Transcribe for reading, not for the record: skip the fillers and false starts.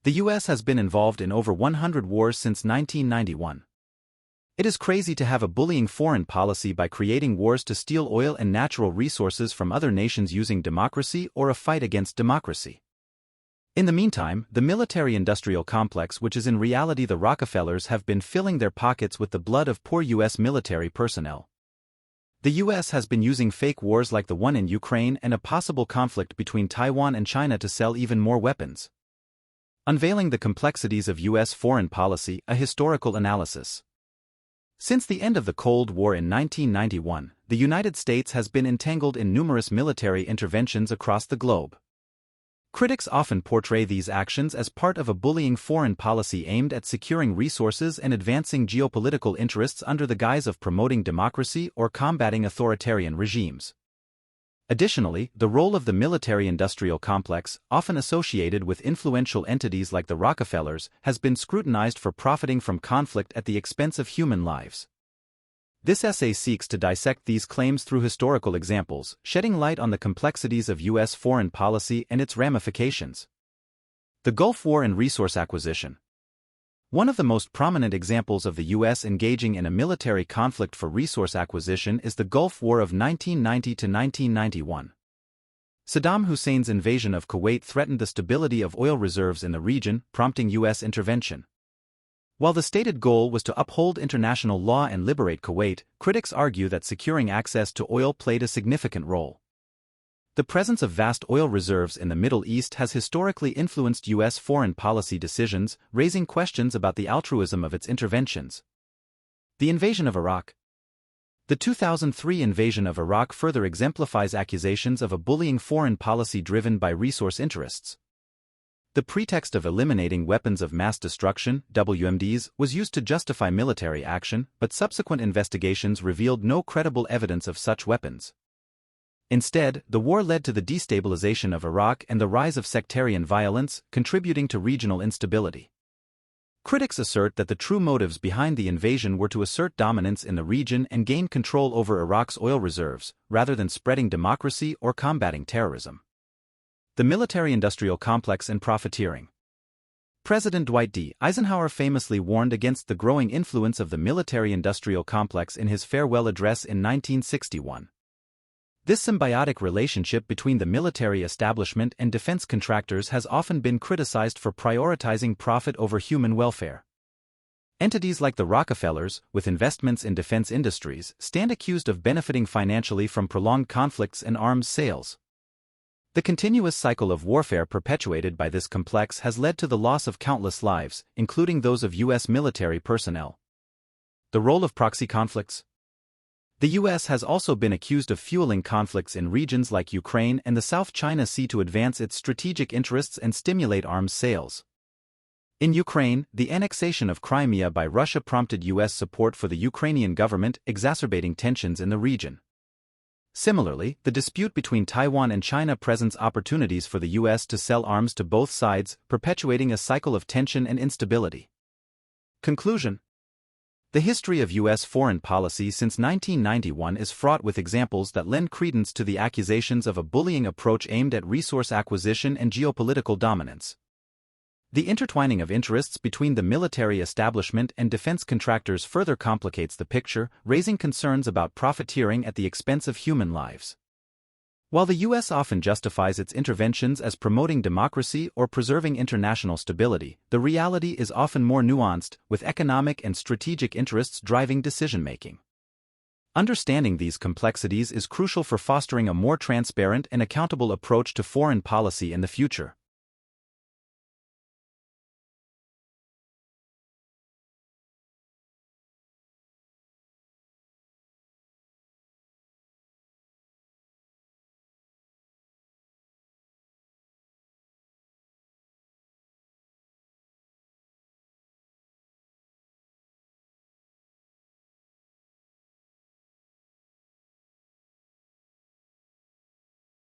The US has been involved in over 100 wars since 1991. It is crazy to have a bullying foreign policy by creating wars to steal oil and natural resources from other nations using democracy or a fight against democracy. In the meantime, the military-industrial complex, which is in reality the Rockefellers, have been filling their pockets with the blood of poor US military personnel. The US has been using fake wars like the one in Ukraine and a possible conflict between Taiwan and China to sell even more weapons. Unveiling the complexities of US foreign policy, a historical analysis. Since the end of the Cold War in 1991, the United States has been entangled in numerous military interventions across the globe. Critics often portray these actions as part of a bullying foreign policy aimed at securing resources and advancing geopolitical interests under the guise of promoting democracy or combating authoritarian regimes. Additionally, the role of the military-industrial complex, often associated with influential entities like the Rockefellers, has been scrutinized for profiting from conflict at the expense of human lives. This essay seeks to dissect these claims through historical examples, shedding light on the complexities of US foreign policy and its ramifications. The Gulf War and resource acquisition. One of the most prominent examples of the US engaging in a military conflict for resource acquisition is the Gulf War of 1990 to 1991. Saddam Hussein's invasion of Kuwait threatened the stability of oil reserves in the region, prompting US intervention. While the stated goal was to uphold international law and liberate Kuwait, critics argue that securing access to oil played a significant role. The presence of vast oil reserves in the Middle East has historically influenced US foreign policy decisions, raising questions about the altruism of its interventions. The invasion of Iraq. The 2003 invasion of Iraq further exemplifies accusations of a bullying foreign policy driven by resource interests. The pretext of eliminating weapons of mass destruction, WMDs, was used to justify military action, but subsequent investigations revealed no credible evidence of such weapons. Instead, the war led to the destabilization of Iraq and the rise of sectarian violence, contributing to regional instability. Critics assert that the true motives behind the invasion were to assert dominance in the region and gain control over Iraq's oil reserves, rather than spreading democracy or combating terrorism. The military-industrial complex and profiteering. President Dwight D. Eisenhower famously warned against the growing influence of the military-industrial complex in his farewell address in 1961. This symbiotic relationship between the military establishment and defense contractors has often been criticized for prioritizing profit over human welfare. Entities like the Rockefellers, with investments in defense industries, stand accused of benefiting financially from prolonged conflicts and arms sales. The continuous cycle of warfare perpetuated by this complex has led to the loss of countless lives, including those of US military personnel. The role of proxy conflicts. The US has also been accused of fueling conflicts in regions like Ukraine and the South China Sea to advance its strategic interests and stimulate arms sales. In Ukraine, the annexation of Crimea by Russia prompted US support for the Ukrainian government, exacerbating tensions in the region. Similarly, the dispute between Taiwan and China presents opportunities for the US to sell arms to both sides, perpetuating a cycle of tension and instability. Conclusion. The history of US foreign policy since 1991 is fraught with examples that lend credence to the accusations of a bullying approach aimed at resource acquisition and geopolitical dominance. The intertwining of interests between the military establishment and defense contractors further complicates the picture, raising concerns about profiteering at the expense of human lives. While the US often justifies its interventions as promoting democracy or preserving international stability, the reality is often more nuanced, with economic and strategic interests driving decision-making. Understanding these complexities is crucial for fostering a more transparent and accountable approach to foreign policy in the future.